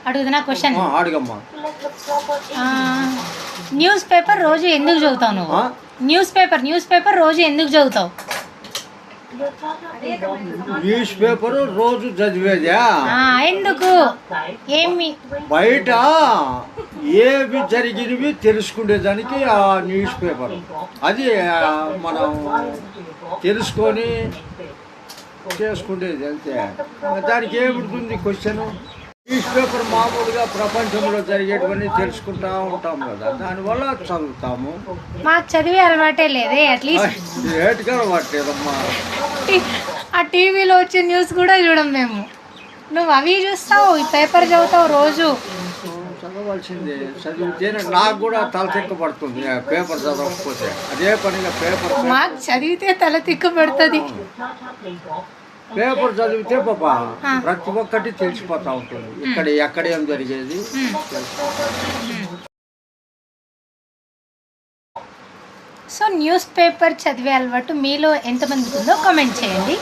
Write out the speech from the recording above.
అడుగుతున్నా question. అడుగమ్మా. News paper రోజు ఎందుకు చదువుతావు నువ్వు? న్యూస్ పేపర్ రోజు ఎందుకు చదువుతావు? న్యూస్ పేపర్ రోజు చదివేదా? ఎందుకు? ఏమి బయట ఏవి జరిగినవి తెలుసుకునేదానికి ఆ న్యూస్ పేపర్. అది మనం తెలుసుకొని చేసుకునేది అంతే. దానికి ఏముంటుంది క్వశ్చన్? న్యూస్ పేపర్ మామూలుగా ప్రపంచంలో జరిగేటివన్నీ తెలుసుకుంటా ఉంటాం కదా, దానివల్ల చదువుతాము. మాకు చదివే అలవాటే లేదే. అట్లీస్ట్ ఏటిగా అలవాట్లేదమ్మా. ఆ టీవీలో వచ్చే న్యూస్ కూడా చూడం మేము. నువ్వు అవి చూస్తావు, ఈ పేపర్ చదువుతావు రోజు. చదవాల్సిందే, చదివితేనే నాకు కూడా తల తిక్కబడుతుంది. పేపర్ చదవకపోతే అదే పనిగా పేపర్. మాకు చదివితే తల తిక్కబడుతుంది. పేపర్ చదివితే పాప ప్రతి ఒక్కటి తెలిసిపోతా ఉంటుంది. ఎక్కడ ఏం జరిగేది. సో న్యూస్ పేపర్ చదివే అలవాటు మీలో ఎంతమందికి ఉందో కామెంట్ చేయండి.